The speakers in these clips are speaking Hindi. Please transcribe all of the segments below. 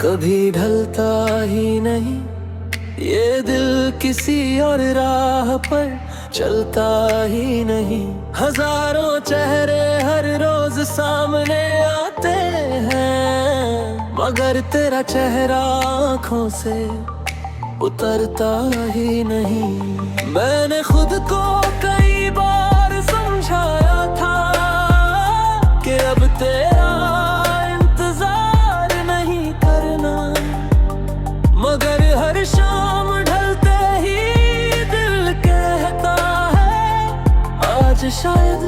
कभी ढलता ही नहीं। ये दिल किसी और राह पर चलता ही नहीं। हजारों चेहरे हर रोज सामने आते हैं, मगर तेरा चेहरा आँखों से उतरता ही नहीं। मैंने खुद को कई बार समझाया था कि अब तेरा इंतजार नहीं करना, मगर हर शाम ढलते ही दिल कहता है आज शायद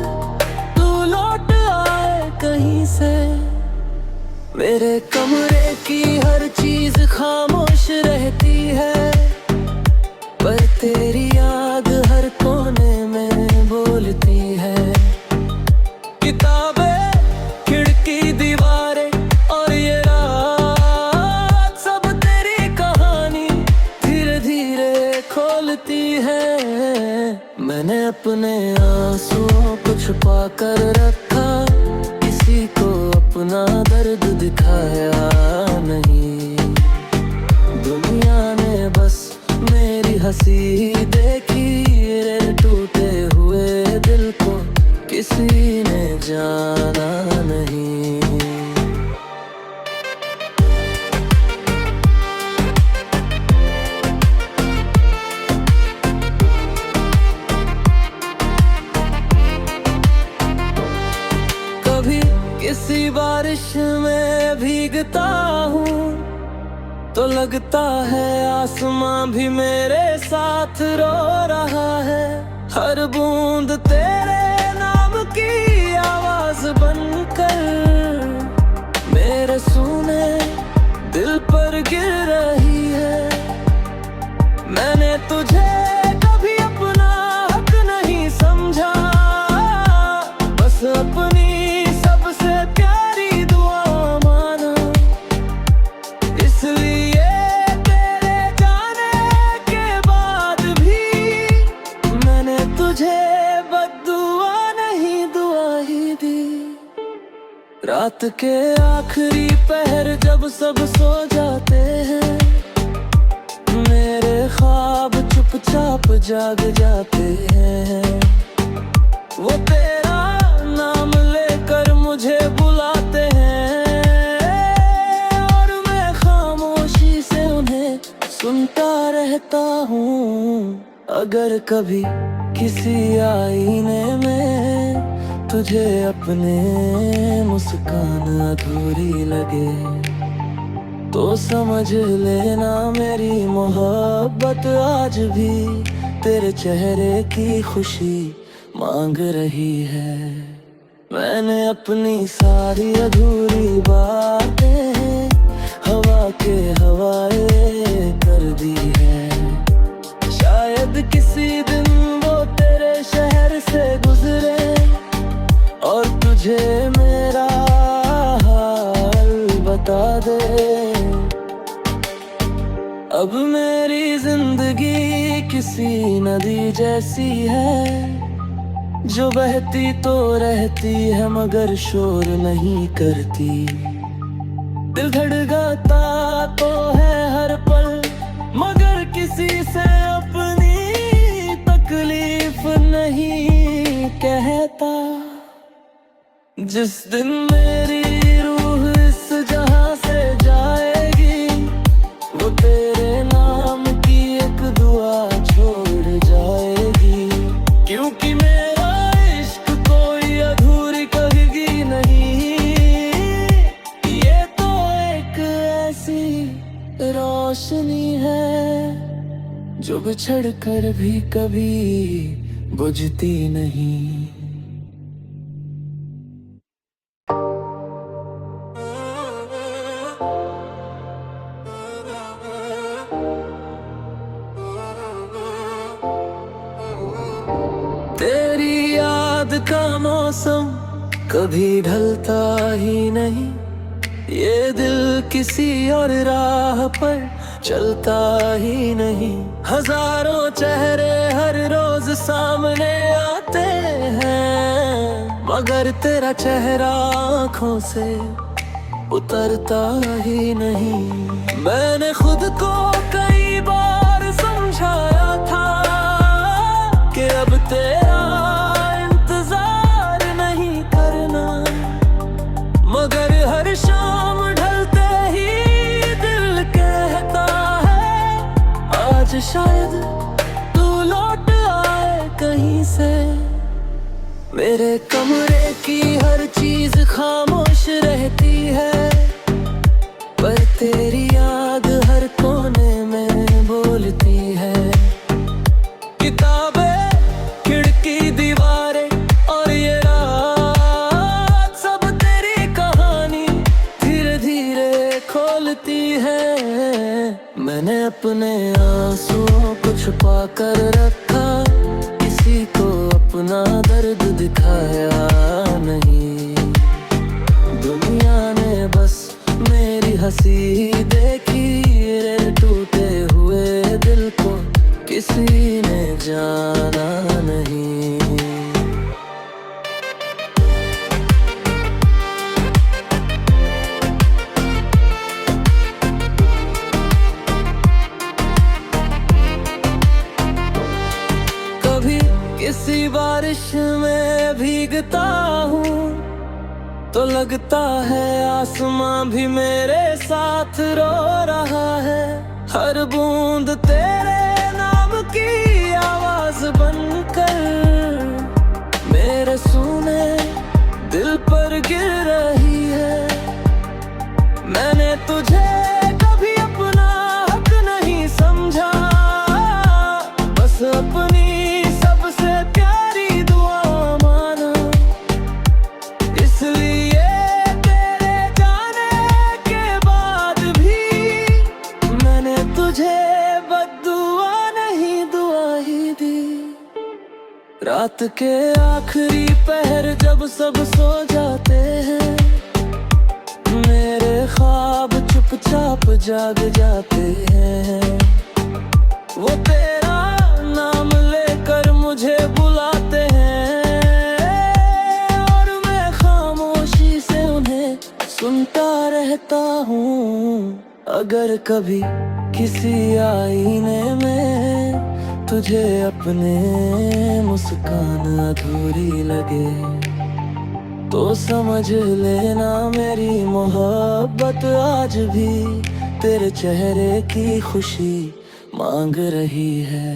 तू लौट आए कहीं से। मेरे कमरे की हर चीज खामोश रहती है, पर तेरी याद हर कोने में बोलती है। किताबें, खिड़की, दीवारें और ये रात सब तेरी कहानी धीरे धीरे खोलती है। मैंने अपने आंसुओं को छुपा कर रखा, किसी को अपना दर्द दिखाया नहीं। दुनिया ने बस मेरी हंसी देखी, रे टूटे हुए दिल को किसी ने जाना नहीं। कभी किसी बारिश में भीगता हूँ तो लगता है आसमां भी मेरे साथ रो रहा है। हर बूंद तेरे नाम की आवाज बनकर मेरे सूने दिल पर गिर रही है। मैंने तुझे कभी अपना हक नहीं समझा, बस अपनी सबसे प्यारी दुआ माना। इसलिए तेरे जाने के बाद भी मैंने तुझे बद्दुआ नहीं दुआ ही दी। रात के आखिरी पहर जब सब सो जाते हैं, मेरे ख्वाब चुपचाप जाग जाते हैं। वो तेरा नाम लेकर मुझे बुलाते हैं, और मैं खामोशी से उन्हें सुनता रहता हूँ। अगर कभी किसी आईने में तुझे अपने मुस्कान अधूरी लगे, तो समझ लेना मेरी मोहब्बत आज भी तेरे चेहरे की खुशी मांग रही है। मैंने अपनी सारी अधूरी बातें हवा के हवाले कर दी है। शायद किसी दिन वो तेरे शहर से गुजरे और तुझे मेरा हाल बता दे। अब मेरी जिंदगी किसी नदी जैसी है, जो बहती तो रहती है मगर शोर नहीं करती। दिल धड़कता तो है हर पल, मगर किसी से अपनी तकलीफ नहीं कहता। जिस दिन मेरी रूह इस जहां से जाएगी, वो तेरे नाम की एक दुआ छोड़ जाएगी। क्योंकि मेरा इश्क कोई अधूरी कहेगी नहीं, ये तो एक ऐसी रोशनी है जो बिछड़ कर भी कभी बुझती नहीं। तेरी याद का मौसम कभी ढलता ही नहीं। ये दिल किसी और राह पर चलता ही नहीं। हजारों चेहरे हर रोज सामने आते हैं, मगर तेरा चेहरा आँखों से उतरता ही नहीं। को कई बार समझाया था कि अब तेरा इंतजार नहीं करना, मगर हर शाम ढलते ही दिल कहता है आज शायद तू लौट आए कहीं से। मेरे कमरे की हर चीज खामोश रहती है, पर तेरी याद हर कोने में बोलती है। किताबें, खिड़की, दीवारें और ये रात सब तेरी कहानी धीरे धीरे खोलती है। मैंने अपने आंसुओं को छुपा कर रखा, किसी को अपना दर्द दिखाया नहीं। दुनिया ने बस मेरी हंसी देखी, रे टूटे हुए दिल को किसी ने जाना नहीं। कभी किसी बारिश में भीगता हूँ तो लगता है आसमां भी मेरे साथ रो रहा है। हर बूंद तेरे नाम की आवाज बनकर मेरे सूने दिल पर गिर रही है। मैंने तुझे कभी अपना हक नहीं समझा, बस अपनी सबसे प्यारी दुआ माना। इसलिए तेरे जाने के बाद भी मैंने तुझे बद्दुआ नहीं दुआ ही दी। रात के आखिरी पहर जब सब सो जाते हैं, मेरे ख्वाब चुपचाप जाग जाते हैं। वो तेरा नाम लेकर मुझे बुलाते हैं और मैं खामोशी से उन्हें सुनता रहता हूँ। अगर कभी किसी आईने में तुझे अपने मुस्कान अधूरी लगे, तो समझ लेना मेरी मोहब्बत आज भी तेरे चेहरे की खुशी मांग रही है।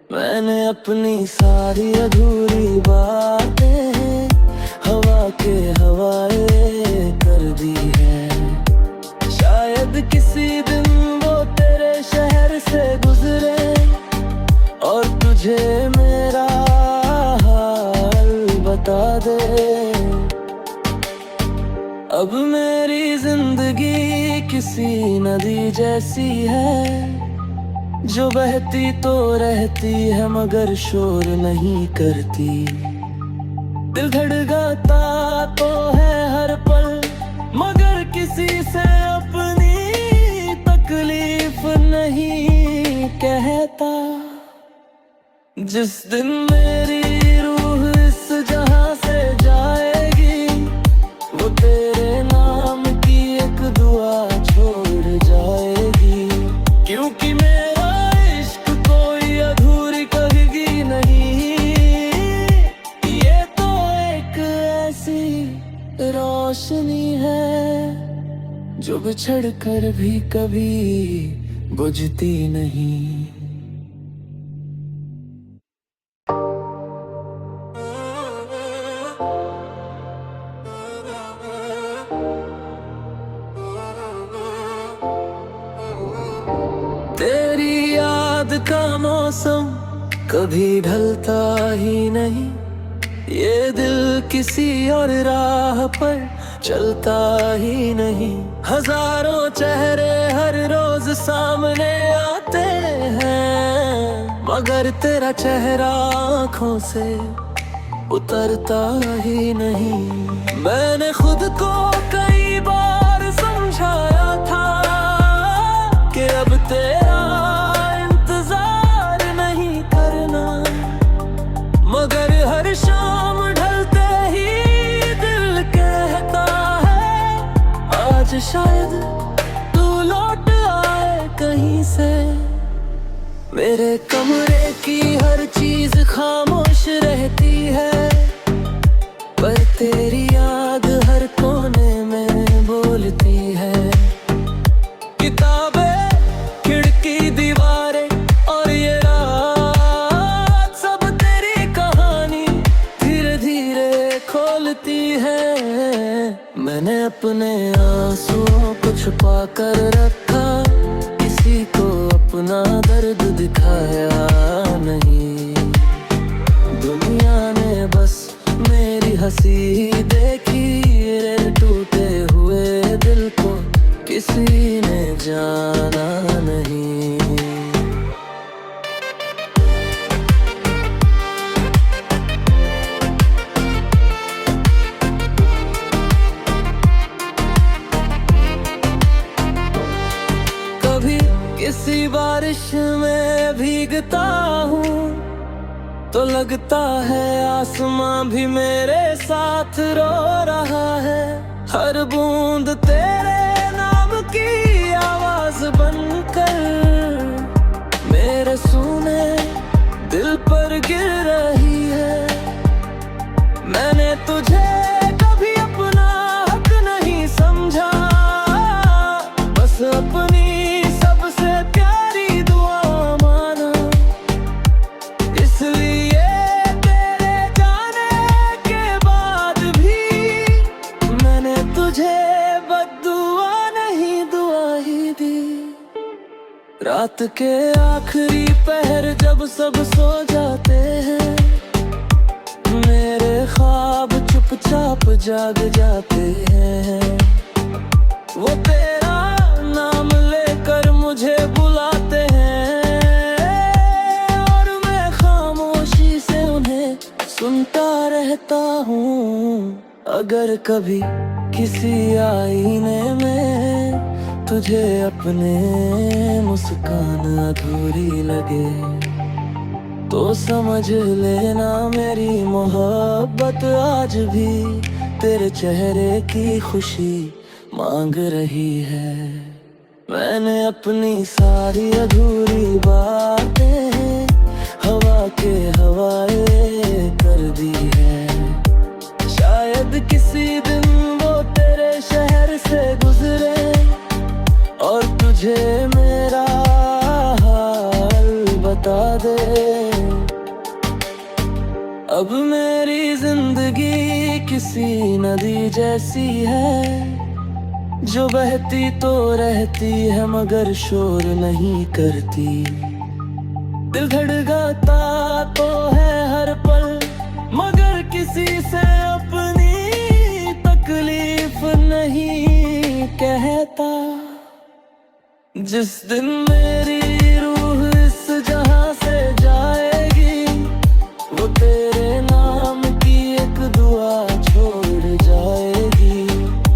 मैंने अपनी सारी अधूरी बातें हवा के हवाले कर दी है। शायद किसी दिन वो तेरे शहर से गुजरे और तुझे मेरा हाल बता दे। अब मेरी जिंदगी किसी नदी जैसी है, जो बहती तो रहती है मगर शोर नहीं करती। दिल धड़काता तो है हर पल, मगर किसी से अपनी तकलीफ नहीं कहता। जिस दिन मेरी रूह इस जहां से जाएगी, वो तेरे नाम की एक दुआ छोड़ जाएगी। क्योंकि मेरा इश्क कोई अधूरी कहेगी नहीं, ये तो एक ऐसी रोशनी है जो बिछड़ कर भी कभी बुझती नहीं। तेरी याद का मौसम कभी ढलता ही नहीं, ये दिल किसी और राह पर चलता ही नहीं। हजारों चेहरे हर रोज सामने आते हैं, मगर तेरा चेहरा आँखों से उतरता ही नहीं। मैंने खुद को कई बार समझाया था कि अब तेरा इंतजार नहीं करना, मगर हर शाम ढलते ही दिल कहता है आज शायद तू लौट आए कहीं से। मेरे कमरे की हर चीज खामोश रहती है, पर तेरी याद हर कोने में बोलती है। किताबें, खिड़की, दीवारें और ये रात सब तेरी कहानी धीरे धीरे खोलती है। मैंने अपने आंसुओं को छुपा कर रखा, किसी को अपना दर्द दिखाया नहीं। दुनिया ने बस मेरी हंसी देखी, रे टूटे हुए दिल को किसी ने जाना नहीं। कभी किसी बारिश में भीगता हूँ तो लगता है आसमां भी मेरे साथ रो रहा है। हर बूंद तेरे नाम की आवाज बनकर मेरे सूने दिल पर गिर रही है। मैंने तुझे कभी अपना हक नहीं समझा, बस अपनी सबसे प्यारी दुआ माना। इसलिए तेरे जाने के बाद भी मैंने तुझे बद्दुआ नहीं दुआ ही दी। रात के आखिरी पहर जब सब सो जाते हैं, मेरे ख्वाब चुपचाप जाग जाते हैं। वो तेरा नाम लेकर मुझे बुलाते हैं, और मैं खामोशी से उन्हें सुनता रहता हूँ। अगर कभी किसी आईने में तुझे अपने मुस्कान अधूरी लगे, तो समझ लेना मेरी मोहब्बत आज भी तेरे चेहरे की खुशी मांग रही है। मैंने अपनी सारी अधूरी बातें हवा के हवाले कर दी है। शायद किसी दिन वो तेरे शहर से गुजरे और तुझे मेरा हाल बता दे। अब मेरी जिंदगी किसी नदी जैसी है, जो बहती तो रहती है मगर शोर नहीं करती। दिल धड़कता तो है हर पल, मगर किसी से अपनी तकलीफ नहीं कहता। जिस दिन मेरी रूह इस जहां से जाएगी, वो तेरे नाम की एक दुआ छोड़ जाएगी।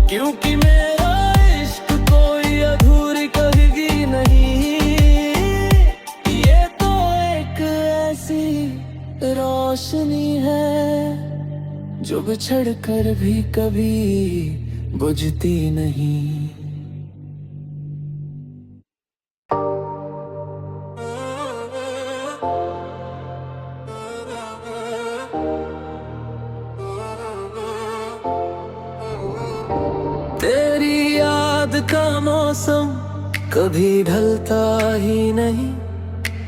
क्योंकि मेरा इश्क कोई अधूरी कहेगी नहीं, ये तो एक ऐसी रोशनी है जो बिछड़ कर भी कभी बुझती नहीं। तेरी याद का मौसम कभी ढलता ही नहीं,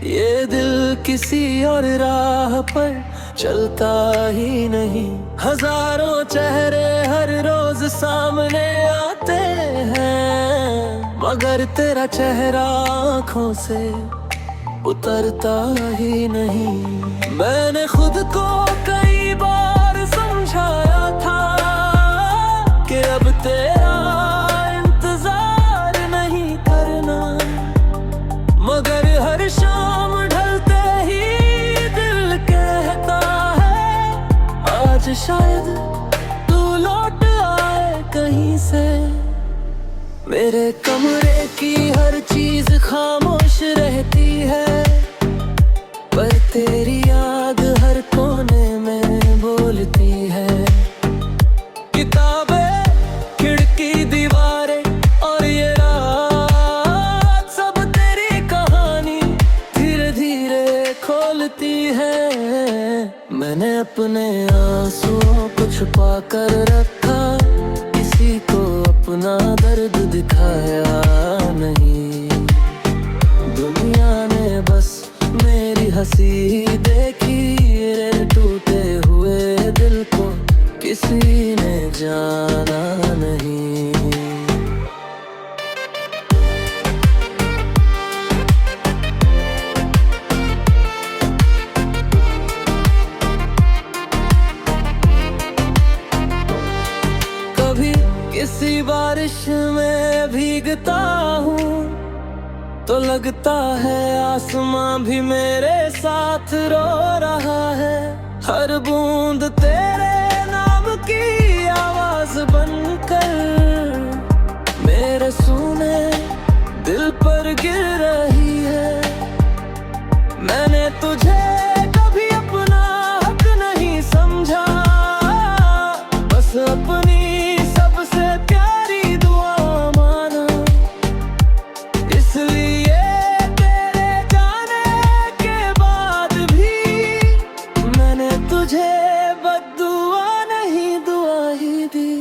ये दिल किसी और राह पर चलता ही नहीं। हजारों चेहरे हर रोज सामने आते हैं, मगर तेरा चेहरा आँखों से उतरता ही नहीं। मैंने खुद को कई बार समझाया था कि अब तेरा इंतजार नहीं करना, मगर हर शाम ढलते ही दिल कहता है आज शायद तू लौट आए कहीं से। मेरे कमरे की हर चीज खामोश रहती है, पर तेरी याद हर कोने में बोलती है। किताबें, खिड़की, दीवारें और ये रात सब तेरी अपने आंसुओं को छुपा कर रखा, किसी को अपना दर्द दिखाया नहीं। दुनिया ने बस मेरी हंसी देखी, रे टूटे हुए दिल को किसी ने जाना नहीं। किसी बारिश में भीगता हूँ तो लगता है आसमां भी मेरे साथ रो रहा है। हर बूंद तेरे नाम की आवाज बनकर मेरे सूने दिल पर गिर रही है। मैंने तुझे कभी अपना हक नहीं समझा, बस अपनी सबसे प्यारी दुआ माना। इसलिए तेरे जाने के बाद भी मैंने तुझे बद्दुआ नहीं दुआ ही दी।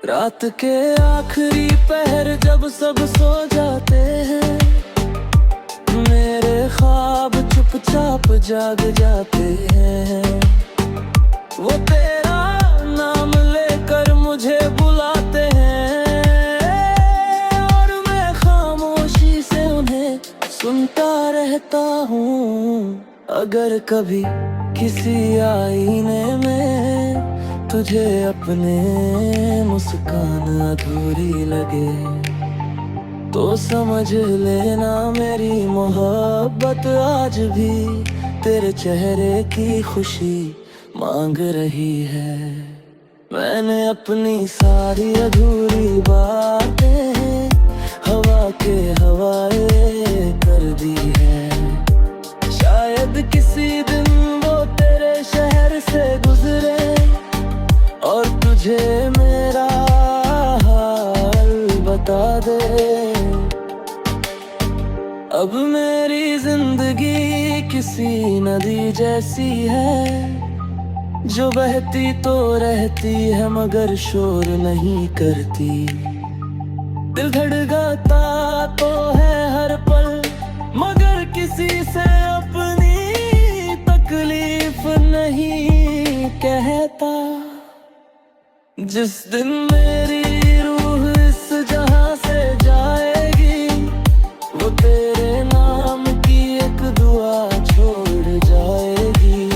रात के आखिरी पहर जब सब सो जाते हैं, मेरे ख्वाब चुपचाप जाग जाते हैं। वो तेरा नाम लेकर मुझे बुलाते हैं और मैं खामोशी से उन्हें सुनता रहता हूँ। अगर कभी किसी आईने में तुझे अपने मुस्कान अधूरी लगे, तो समझ लेना मेरी मोहब्बत आज भी तेरे चेहरे की खुशी मांग रही है। मैंने अपनी सारी अधूरी बातें हवा के हवाले कर दी है। शायद किसी दिन वो तेरे शहर से गुजरे और तुझे मेरा हाल बता दे। अब मेरी जिंदगी किसी नदी जैसी है, जो बहती तो रहती है मगर शोर नहीं करती। दिल धड़कता तो है हर पल, मगर किसी से अपनी तकलीफ नहीं कहता। जिस दिन मेरी रूह इस जहां से जाएगी, वो तेरे नाम की एक दुआ छोड़ जाएगी।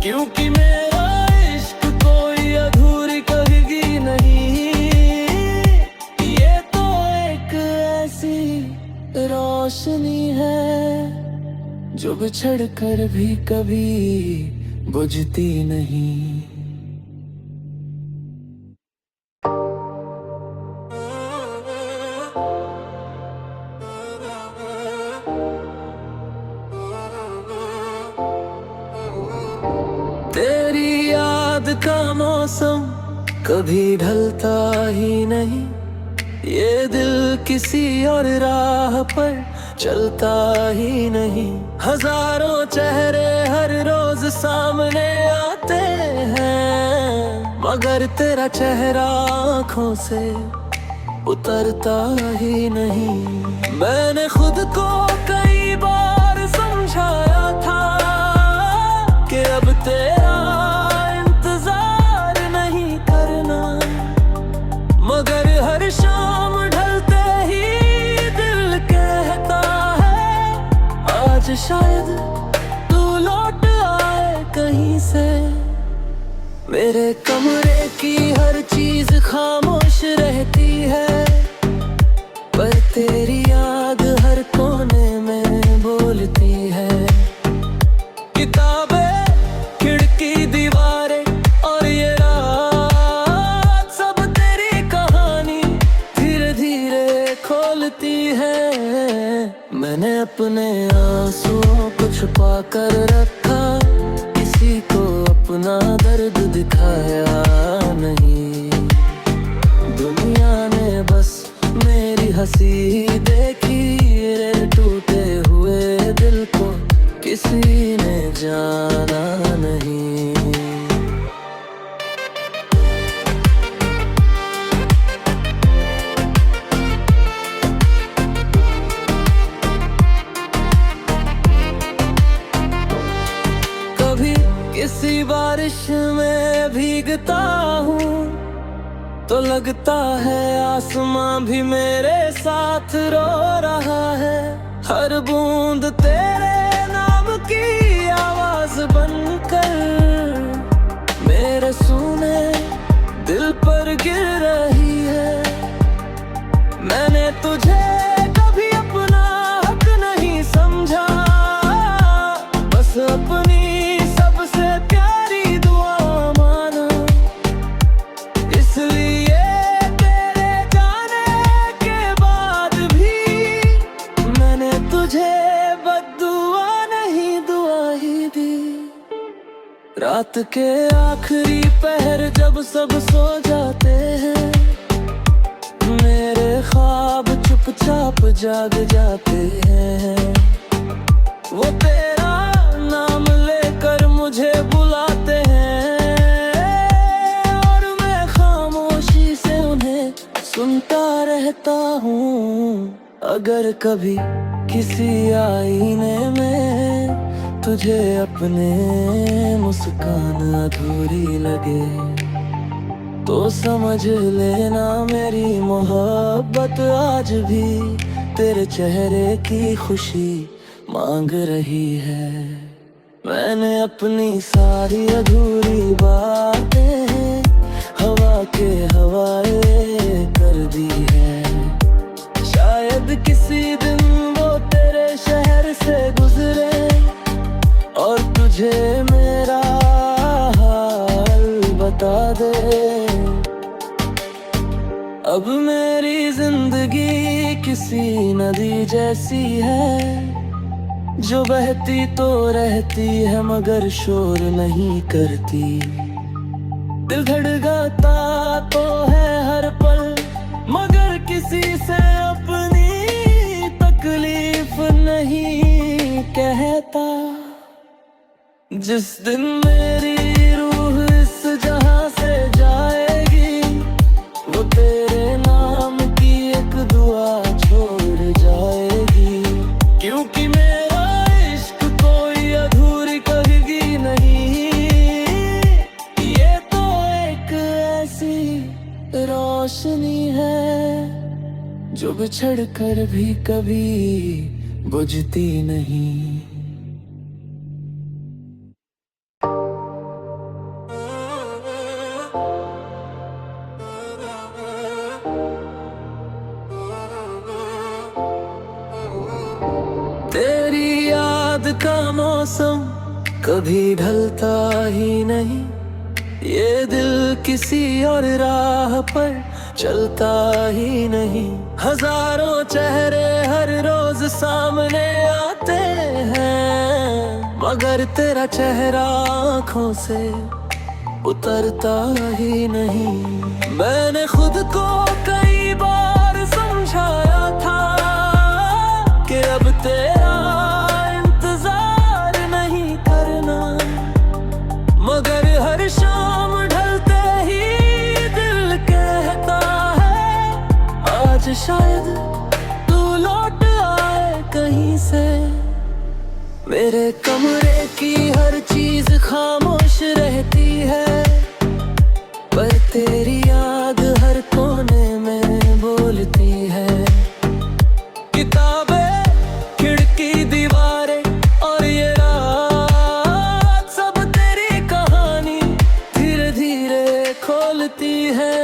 क्योंकि मेरा इश्क कोई अधूरी कहेगी नहीं, ये तो एक ऐसी रोशनी है जो बिछड़ कर भी कभी बुझती नहीं। तेरी याद का मौसम कभी ढलता ही नहीं, ये दिल किसी और राह पर चलता ही नहीं। हजारों चेहरे हर रोज सामने आते हैं, मगर तेरा चेहरा आँखों से उतरता ही नहीं। मैंने खुद को कई बार समझाया था कि अब तेरा इंतजार नहीं करना, मगर हर शाम ढलते ही दिल कहता है आज शायद तू लौट आए कहीं से। मेरे कमरे की हर चीज खामोश रहती है, पर तेरी याद हर कोने में बोलती है। किताबें, खिड़की, दीवारें और ये रात सब तेरी कहानी धीरे धीरे खोलती है। मैंने अपने आंसुओं को छुपा कर रखा, किसी को अपना दर्द दिखाया नहीं। दुनिया ने बस मेरी हंसी देखी, रे टूटे हुए दिल को किसी ने जाना नहीं। बारिश में भीगता हूँ तो लगता है आसमां भी मेरे साथ रो रहा है। हर बूंद तेरे नाम की आवाज बनकर मेरे सुने दिल पर गिर रही है। मैंने तुझे कभी अपना हक नहीं समझा, बस अपनी सबसे प्यारी दुआ माना। इसलिए तेरे जाने के बाद भी मैंने तुझे बद्दुआ नहीं दुआ ही दी। रात के आखिरी पहर जब सब सो जाते हैं, मेरे ख्वाब चुपचाप जाग जाते हैं। वो तेरा नाम लेकर मुझे बुलाते हैं और मैं खामोशी से उन्हें सुनता रहता हूँ। अगर कभी किसी आईने में तुझे अपने मुस्कान अधूरी लगे तो समझ लेना मेरी मोहब्बत आज भी तेरे चेहरे की खुशी मांग रही है। मैंने अपनी सारी अधूरी बातें हवा के हवाले कर दी है। शायद किसी दिन वो तेरे शहर से गुजरे और तुझे मेरा हाल बता दे। अब मेरी जिंदगी किसी नदी जैसी है जो बहती तो रहती है मगर शोर नहीं करती। दिल धड़कता तो है हर पल मगर किसी से अपनी तकलीफ नहीं कहता। जिस दिन मेरी रूह इस जहां से जाएगी वो तेरे नाम की एक दुआ छोड़ जाएगी। क्योंकि मेरा इश्क कोई अधूरी कहेगी नहीं, ये तो एक ऐसी रोशनी है जो बिछड़ कर भी कभी बुझती नहीं। तेरी याद का मौसम कभी ढलता ही नहीं, ये दिल किसी और राह पर चलता ही नहीं। हजारों चेहरे हर रोज सामने आते हैं मगर तेरा चेहरा आँखों से उतरता ही नहीं। मैंने खुद को कई बार समझाया था कि अब तेरा इंतजार नहीं करना, मगर हर शाम ढलते ही दिल कहता है आज शायद तू लौट आए कहीं से। मेरे कमरे की हर चीज खामोश रहती है पर तेरी याद हर कोने में बोलती है। किताबें, खिड़की, दीवारें और ये रात सब तेरी कहानी धीरे धीरे खोलती है।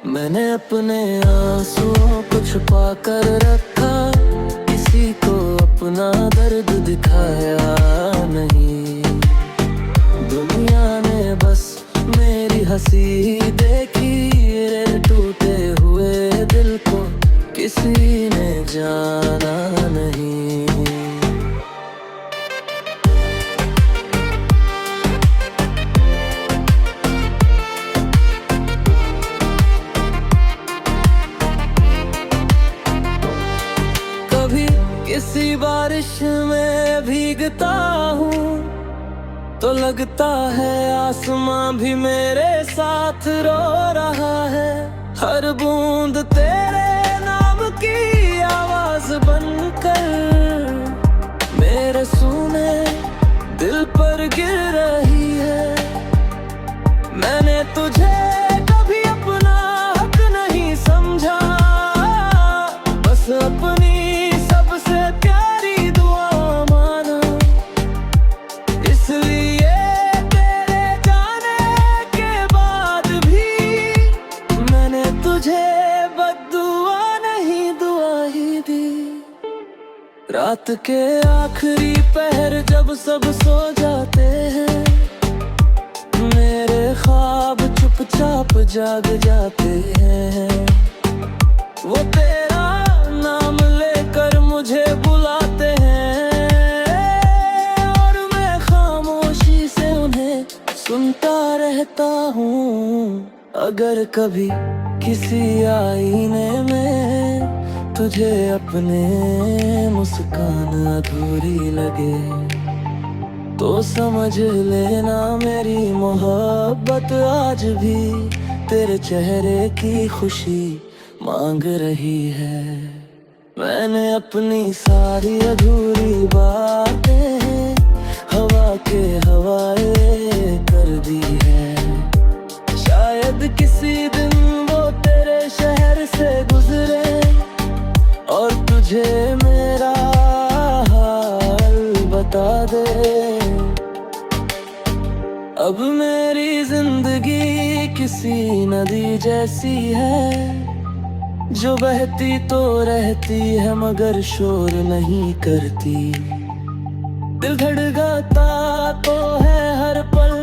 मैंने अपने आंसुओं को छुपा कर रखा, किसी को अपना दर्द दिखाया नहीं। दुनिया ने बस मेरी हंसी देखी, रे टूटे हुए दिल को किसी ने जाना नहीं। कभी किसी बारिश में भीगता हूँ तो लगता है आसमां भी मेरे साथ रो रहा है। हर बूंद तेरे नाम की आवाज बनकर मेरे सुने दिल पर गिर रही है। रात के आखिरी पहर जब सब सो जाते हैं, मेरे ख्वाब चुपचाप जाग जाते हैं। वो तेरा नाम लेकर मुझे बुलाते हैं और मैं खामोशी से उन्हें सुनता रहता हूँ। अगर कभी किसी आईने में तुझे अपने मुस्कान अधूरी लगे, तो समझ लेना मेरी मोहब्बत आज भी तेरे चेहरे की खुशी मांग रही है। मैंने अपनी सारी अधूरी बातें हवा के हवाले कर दी है। शायद किसी दिन वो तेरे शहर से गुजरे और तुझे मेरा हाल बता दे। अब मेरी जिंदगी किसी नदी जैसी है, जो बहती तो रहती है मगर शोर नहीं करती। दिल धड़कता तो है हर पल,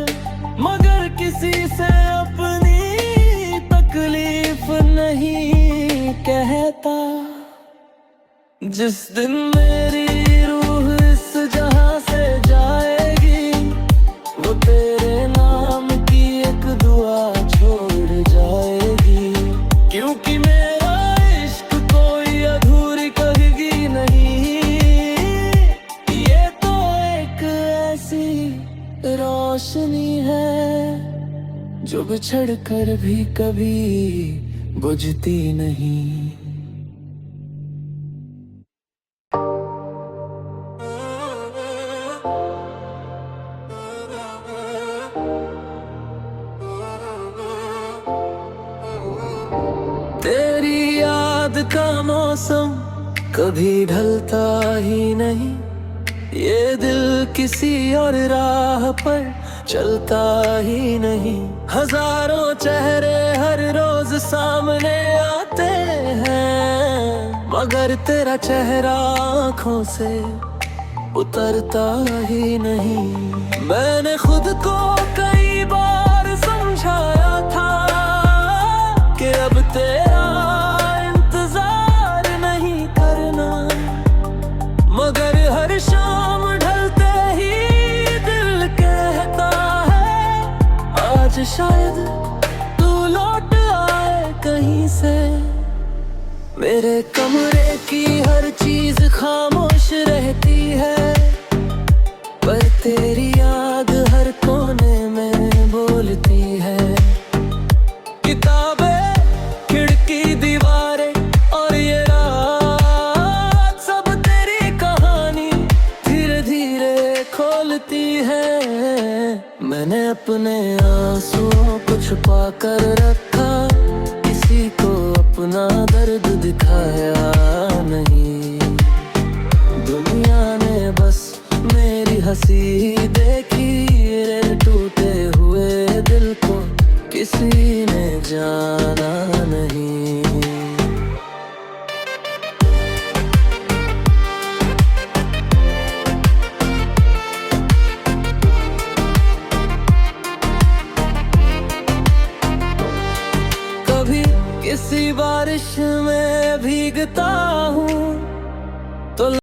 मगर किसी से अपनी तकलीफ नहीं कहता। जिस दिन मेरी रूह इस जहां से जाएगी, वो तेरे नाम की एक दुआ छोड़ जाएगी। क्योंकि मेरा इश्क कोई अधूरी कहेगी नहीं, ये तो एक ऐसी रोशनी है जो बिछड़ कर भी कभी बुझती नहीं। तेरी याद का मौसम कभी ढलता ही नहीं, ये दिल किसी और राह पर चलता ही नहीं। हजारों चेहरे हर रोज सामने आते हैं, मगर तेरा चेहरा आँखों से उतरता ही नहीं। मैंने खुद को कई बार समझाया था कि अब तेरा इंतजार नहीं करना, मगर हर शाम ढलते ही दिल कहता है आज शायद तू लौट आए कहीं से। मेरे कमरे की हर चीज खामोश रहती है, पर तेरी याद हर कोने में बोलती है। किताबें, खिड़की, दीवारें और ये रात सब तेरी कहानी धीरे धीरे खोलती है। मैंने अपने आंसुओं को छुपा कर रखा, किसी को अपना दर्द दिखाया नहीं। दुनिया ने बस मेरी हंसी देखी, रे टूटे हुए दिल को किसी ने जाना